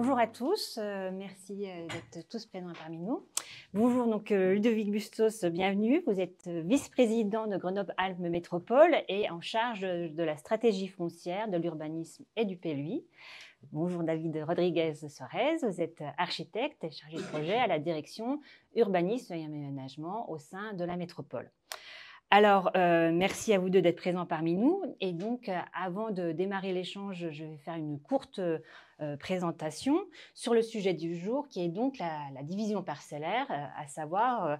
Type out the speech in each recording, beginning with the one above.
Bonjour à tous, merci d'être tous présents parmi nous. Bonjour, donc Ludovic Bustos, bienvenue. Vous êtes vice-président de Grenoble-Alpes Métropole et en charge de la stratégie foncière, de l'urbanisme et du PLUI. Bonjour David Rodriguez-Sorez, vous êtes architecte et chargé de projet à la direction urbanisme et aménagement au sein de la métropole. Alors, merci à vous deux d'être présents parmi nous. Et donc, avant de démarrer l'échange, je vais faire une courte présentation sur le sujet du jour, qui est donc la division parcellaire, à savoir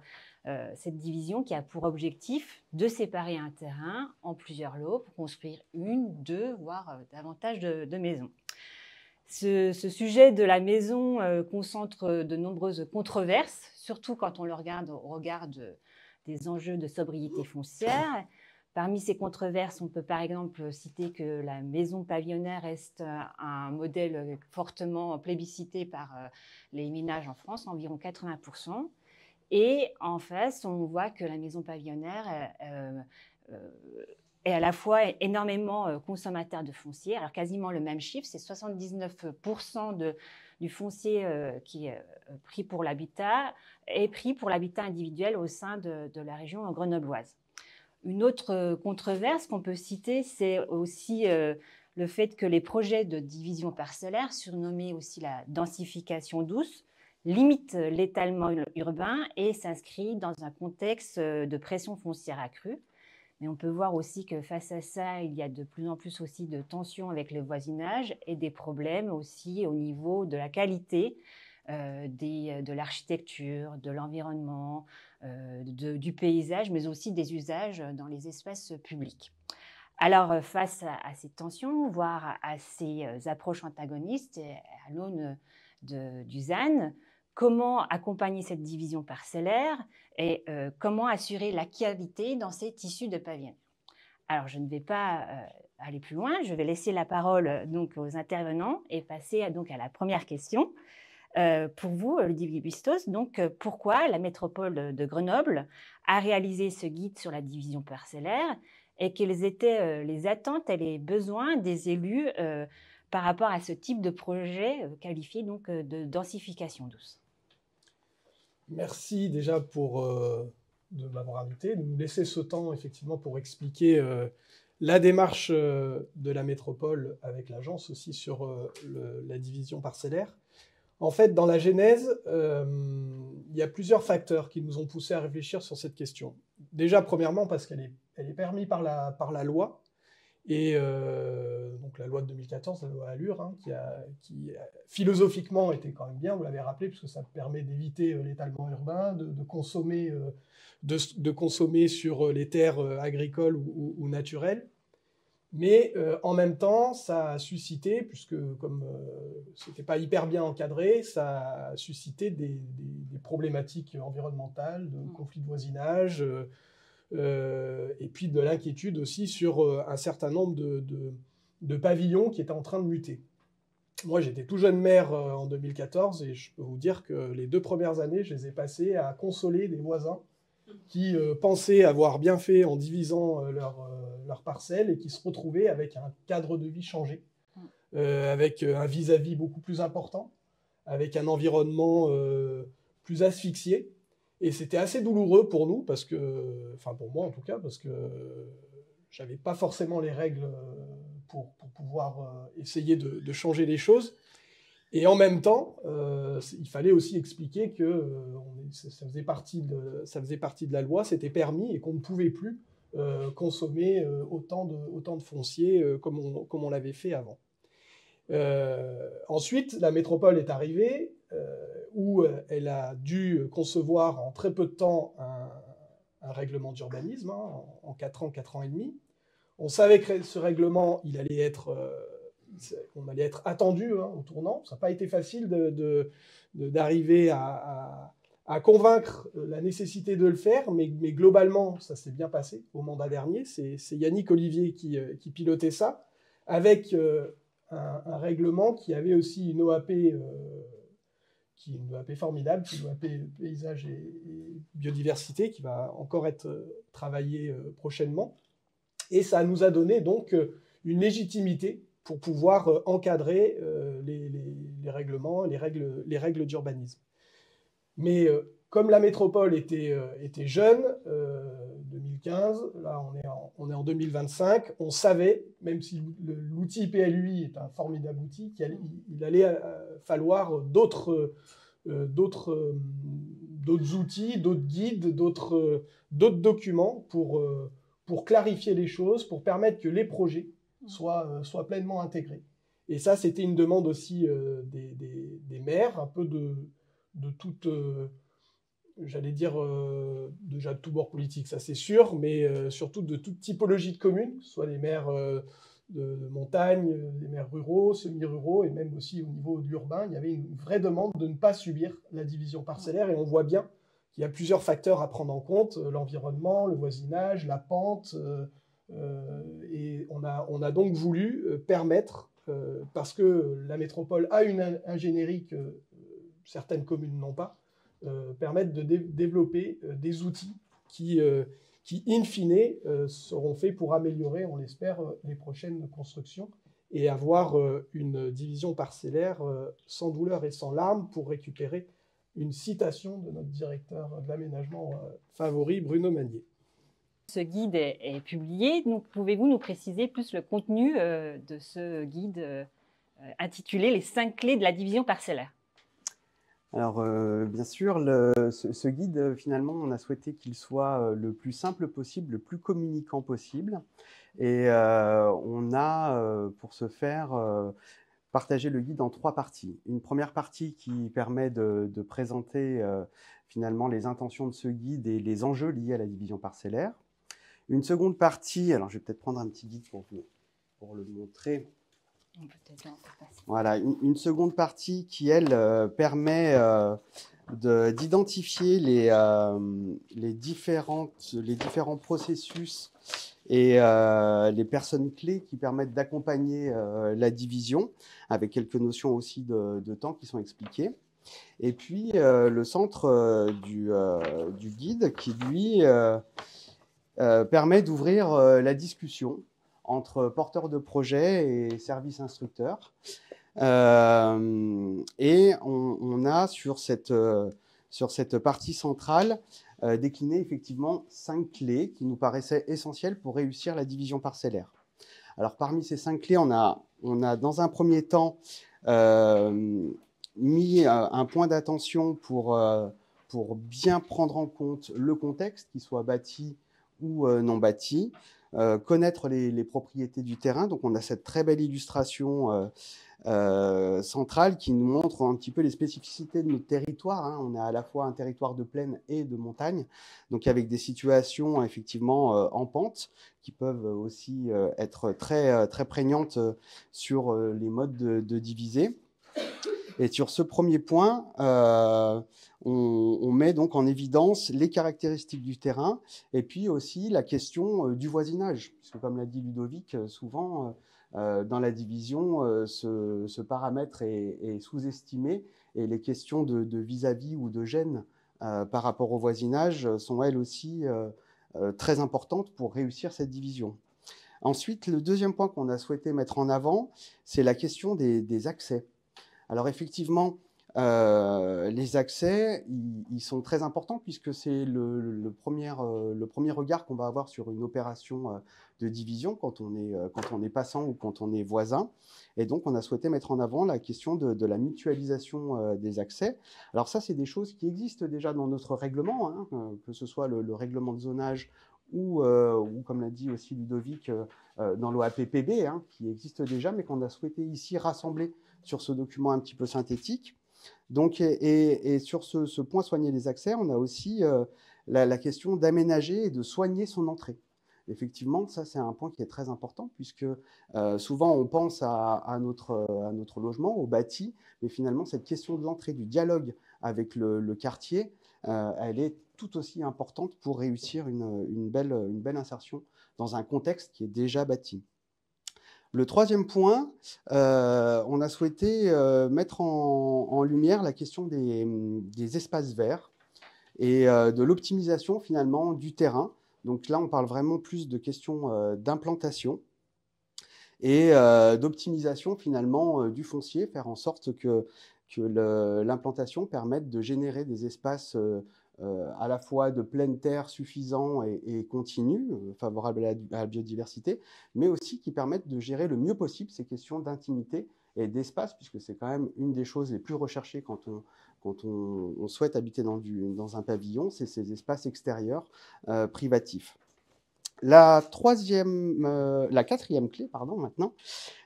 cette division qui a pour objectif de séparer un terrain en plusieurs lots pour construire une, deux, voire davantage de maisons. Ce sujet de la maison concentre de nombreuses controverses, surtout quand on le regarde au regard des enjeux de sobriété foncière. Parmi ces controverses, on peut par exemple citer que la maison pavillonnaire reste un modèle fortement plébiscité par les ménages en France, environ 80%. Et en face, on voit que la maison pavillonnaire est à la fois énormément consommateur de foncier. Alors quasiment le même chiffre, c'est 79% du foncier qui est pris pour l'habitat est pris pour l'habitat individuel au sein de la région grenobloise. Une autre controverse qu'on peut citer, c'est aussi le fait que les projets de division parcellaire, surnommés aussi la densification douce, limitent l'étalement urbain et s'inscrivent dans un contexte de pression foncière accrue. Mais on peut voir aussi que face à ça, il y a de plus en plus aussi de tensions avec le voisinage et des problèmes aussi au niveau de la qualité de l'architecture, de l'environnement, du paysage, mais aussi des usages dans les espaces publics. Alors, face à ces tensions, voire à ces approches antagonistes, à l'aune du ZAN, comment accompagner cette division parcellaire et comment assurer la qualité dans ces tissus de pavillonnaire. Alors, je ne vais pas aller plus loin, je vais laisser la parole donc aux intervenants et passer donc à la première question. Pour vous, Ludovic Bustos, donc pourquoi la métropole de Grenoble a réalisé ce guide sur la division parcellaire et quelles étaient les attentes et les besoins des élus par rapport à ce type de projet qualifié donc de densification douce? Merci déjà de m'avoir invité, de nous laisser ce temps effectivement pour expliquer la démarche de la métropole avec l'agence aussi sur la division parcellaire. En fait, dans la genèse, il y a plusieurs facteurs qui nous ont poussé à réfléchir sur cette question. Déjà, premièrement, parce qu'elle est permise par la loi, et donc la loi de 2014, la loi Allure, hein, qui philosophiquement était quand même bien, vous l'avez rappelé, puisque ça permet d'éviter l'étalement urbain, de consommer sur les terres agricoles ou naturelles. Mais en même temps, ça a suscité, puisque comme ce n'était pas hyper bien encadré, ça a suscité des problématiques environnementales, de conflits de voisinage, et puis de l'inquiétude aussi sur un certain nombre de pavillons qui étaient en train de muter. Moi, j'étais tout jeune maire en 2014, et je peux vous dire que les 2 premières années, je les ai passées à consoler des voisins qui pensaient avoir bien fait en divisant leur parcelle et qui se retrouvaient avec un cadre de vie changé, avec un vis-à-vis beaucoup plus important, avec un environnement plus asphyxié. Et c'était assez douloureux pour nous, parce que, enfin pour moi en tout cas, parce que j'avais pas forcément les règles pour pouvoir essayer de changer les choses. Et en même temps, il fallait aussi expliquer que ça faisait partie de la loi, c'était permis et qu'on ne pouvait plus consommer autant de foncier comme on l'avait fait avant. Ensuite, la métropole est arrivée, où elle a dû concevoir en très peu de temps un règlement d'urbanisme, hein, en 4 ans, 4 ans et demi. On savait que ce règlement, on allait être attendu au tournant. Ça n'a pas été facile d'arriver à convaincre la nécessité de le faire, mais globalement, ça s'est bien passé au mandat dernier. C'est Yannick Olivier qui pilotait ça, avec un règlement qui avait aussi une OAP, qui est une OAP formidable, qui est une OAP paysage et biodiversité, qui va encore être travaillée prochainement. Et ça nous a donné donc une légitimité pour pouvoir encadrer les les règlements, les règles d'urbanisme. Mais comme la métropole était jeune, 2015, là on est en 2025, on savait, même si l'outil PLUI est un formidable outil, qu'il allait falloir d'autres outils, d'autres guides, d'autres documents pour clarifier les choses, pour permettre que les projets soient pleinement intégrés. Et ça, c'était une demande aussi des maires, un peu de toute, j'allais dire, déjà de tout bord politique, ça c'est sûr, mais surtout de toute typologie de communes, que ce soit les maires de montagne, les maires ruraux, semi-ruraux, et même aussi au niveau de l'urbain, il y avait une vraie demande de ne pas subir la division parcellaire, et on voit bien qu'il y a plusieurs facteurs à prendre en compte, l'environnement, le voisinage, la pente, et on a donc voulu permettre, parce que la métropole a une ingénierie que certaines communes n'ont pas, permettre de développer des outils qui, in fine, seront faits pour améliorer, on l'espère, les prochaines constructions et avoir une division parcellaire sans douleur et sans larmes, pour récupérer une citation de notre directeur de l'aménagement favori, Bruno Magnier. Ce guide est publié. Donc, pouvez-vous nous préciser plus le contenu de ce guide intitulé « Les 5 clés de la division parcellaire » ? Alors, bien sûr, ce guide, finalement, on a souhaité qu'il soit le plus simple possible, le plus communicant possible. Et on a, pour ce faire, partagé le guide en 3 parties. Une première partie qui permet de présenter finalement les intentions de ce guide et les enjeux liés à la division parcellaire. Une seconde partie, alors je vais peut-être prendre un petit guide pour le montrer. Voilà, une seconde partie qui, elle, permet d'identifier les différents processus et les personnes clés qui permettent d'accompagner la division, avec quelques notions aussi de temps qui sont expliquées. Et puis, le centre du guide qui, lui, permet d'ouvrir la discussion entre porteurs de projets et services instructeurs. Et on a sur cette partie centrale décliné effectivement 5 clés qui nous paraissaient essentielles pour réussir la division parcellaire. Alors parmi ces 5 clés, on a dans un premier temps mis un point d'attention pour bien prendre en compte le contexte, qu'il soit bâti ou non bâti, connaître les propriétés du terrain. Donc on a cette très belle illustration centrale qui nous montre un petit peu les spécificités de notre territoire. Hein. On a à la fois un territoire de plaine et de montagne, donc avec des situations effectivement en pente qui peuvent aussi être très, très prégnantes sur les modes de diviser. Et sur ce premier point, on met donc en évidence les caractéristiques du terrain et puis aussi la question du voisinage. Puisque comme l'a dit Ludovic, souvent dans la division, ce paramètre est sous-estimé et les questions de vis-à-vis ou de gêne par rapport au voisinage sont elles aussi très importantes pour réussir cette division. Ensuite, le deuxième point qu'on a souhaité mettre en avant, c'est la question des accès. Alors effectivement, les accès, ils sont très importants puisque c'est le premier regard qu'on va avoir sur une opération de division quand on est passant ou quand on est voisin. Et donc, on a souhaité mettre en avant la question de la mutualisation des accès. Alors ça, c'est des choses qui existent déjà dans notre règlement, hein, que ce soit le règlement de zonage ou comme l'a dit aussi Ludovic, dans l'OAPPB, hein, qui existe déjà, mais qu'on a souhaité ici rassembler sur ce document un petit peu synthétique. Donc, et sur ce point soigner les accès, on a aussi la question d'aménager et de soigner son entrée. Effectivement, ça c'est un point qui est très important puisque souvent on pense à notre logement, au bâti, mais finalement cette question de l'entrée, du dialogue avec le quartier, elle est tout aussi importante pour réussir une belle insertion dans un contexte qui est déjà bâti. Le troisième point, on a souhaité mettre en lumière la question des espaces verts et de l'optimisation finalement du terrain. Donc là, on parle vraiment plus de questions d'implantation. et d'optimisation finalement du foncier, faire en sorte que l'implantation permette de générer des espaces à la fois de pleine terre suffisants et continus, favorables à la biodiversité, mais aussi qui permettent de gérer le mieux possible ces questions d'intimité et d'espace, puisque c'est quand même une des choses les plus recherchées quand on souhaite habiter dans un pavillon, c'est ces espaces extérieurs privatifs. La quatrième clé, pardon, maintenant.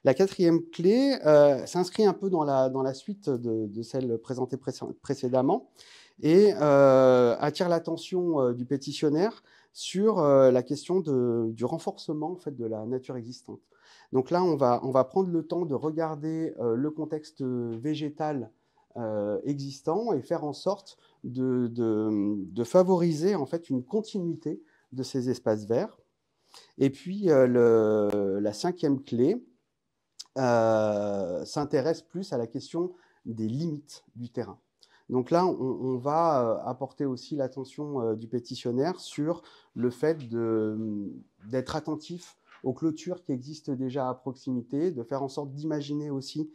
La quatrième clé s'inscrit un peu dans la suite de celle présentée précédemment et attire l'attention du pétitionnaire sur la question du renforcement en fait, de la nature existante. Donc là, on va prendre le temps de regarder le contexte végétal existant et faire en sorte de favoriser en fait, une continuité de ces espaces verts. Et puis, la cinquième clé s'intéresse plus à la question des limites du terrain. Donc là, on va apporter aussi l'attention du pétitionnaire sur le fait d'être attentif aux clôtures qui existent déjà à proximité, de faire en sorte d'imaginer aussi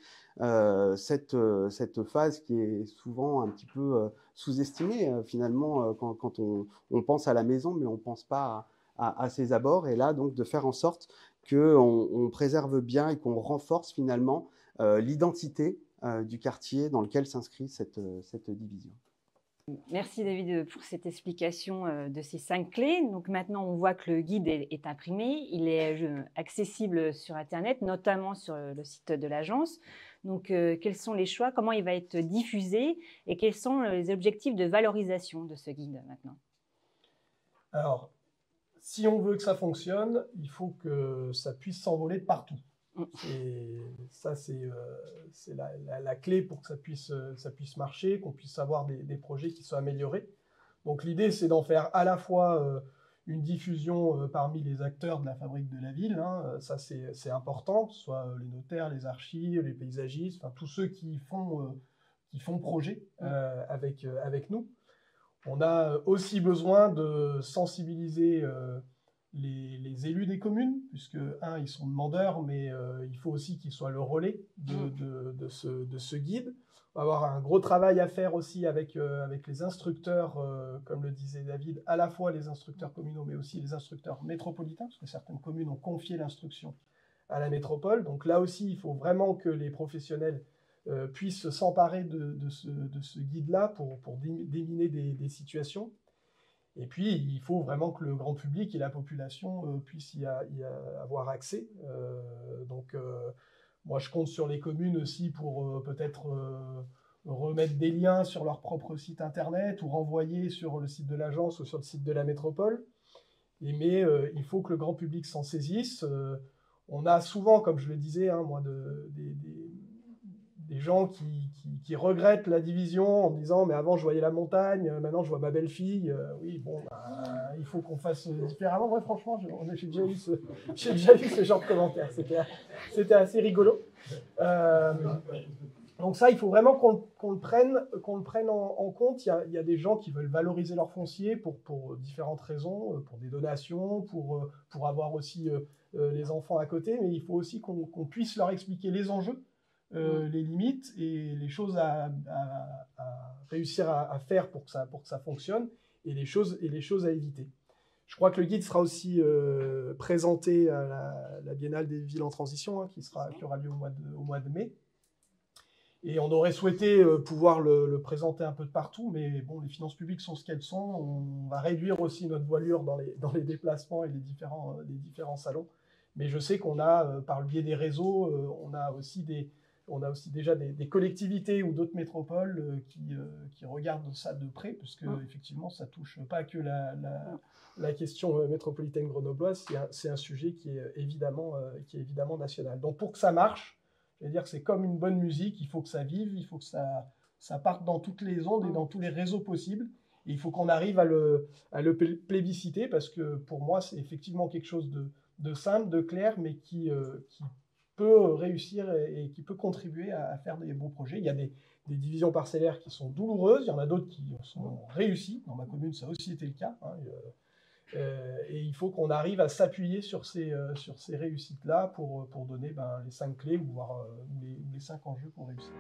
cette phase qui est souvent un petit peu sous-estimée finalement quand on pense à la maison, mais on ne pense pas à ses abords. Et là, donc, de faire en sorte qu'on préserve bien et qu'on renforce finalement l'identité du quartier dans lequel s'inscrit cette division. Merci David pour cette explication de ces 5 clés. Donc maintenant, on voit que le guide est imprimé, il est accessible sur Internet, notamment sur le site de l'agence. Donc quels sont les choix, comment il va être diffusé et quels sont les objectifs de valorisation de ce guide maintenant? Alors, si on veut que ça fonctionne, il faut que ça puisse s'envoler de partout. Et ça, c'est la clé pour que ça puisse marcher, qu'on puisse avoir des projets qui soient améliorés. Donc l'idée, c'est d'en faire à la fois une diffusion parmi les acteurs de la fabrique de la ville, hein, ça c'est important, que ce soit les notaires, les archives, les paysagistes, enfin, tous ceux qui font projet avec nous. On a aussi besoin de sensibiliser les élus des communes, puisque, ils sont demandeurs, mais il faut aussi qu'ils soient le relais de ce guide. On va avoir un gros travail à faire aussi avec les instructeurs, comme le disait David, à la fois les instructeurs communaux, mais aussi les instructeurs métropolitains, parce que certaines communes ont confié l'instruction à la métropole. Donc là aussi, il faut vraiment que les professionnels puissent s'emparer de ce guide-là pour déminer des situations. Et puis, il faut vraiment que le grand public et la population puissent y avoir accès. Moi, je compte sur les communes aussi pour peut-être remettre des liens sur leur propre site internet ou renvoyer sur le site de l'agence ou sur le site de la métropole. Mais il faut que le grand public s'en saisisse. On a souvent, comme je le disais, des gens qui regrettent la division en disant « mais avant je voyais la montagne, maintenant je vois ma belle-fille ». Oui, bon, il faut qu'on fasse différemment. Moi, franchement, j'ai déjà eu ce genre de commentaires. C'était assez rigolo. Donc ça, il faut vraiment qu'on le prenne en compte. Il y a des gens qui veulent valoriser leur foncier pour différentes raisons, pour des donations, pour avoir aussi les enfants à côté, mais il faut aussi qu'on puisse leur expliquer les enjeux, les limites et les choses à réussir à faire pour que ça fonctionne et les choses à éviter. Je crois que le guide sera aussi présenté à la Biennale des villes en transition, hein, qui aura lieu au mois de mai. Et on aurait souhaité pouvoir le présenter un peu de partout, mais bon, les finances publiques sont ce qu'elles sont. On va réduire aussi notre voilure dans les déplacements et les différents salons. Mais je sais qu'on a, par le biais des réseaux, on a aussi déjà des collectivités ou d'autres métropoles qui regardent ça de près, puisque effectivement, ça touche pas que la question métropolitaine grenobloise, c'est un sujet qui est évidemment national. Donc pour que ça marche, je veux dire que c'est comme une bonne musique, il faut que ça vive, il faut que ça parte dans toutes les ondes et dans tous les réseaux possibles. Et il faut qu'on arrive à le plébisciter, parce que pour moi, c'est effectivement quelque chose de simple, de clair, mais qui peut réussir et qui peut contribuer à faire des beaux projets. Il y a des divisions parcellaires qui sont douloureuses, il y en a d'autres qui sont réussies. Dans ma commune, ça a aussi été le cas. Et il faut qu'on arrive à s'appuyer sur ces réussites-là pour donner les 5 clés, ou voire les 5 enjeux pour réussir.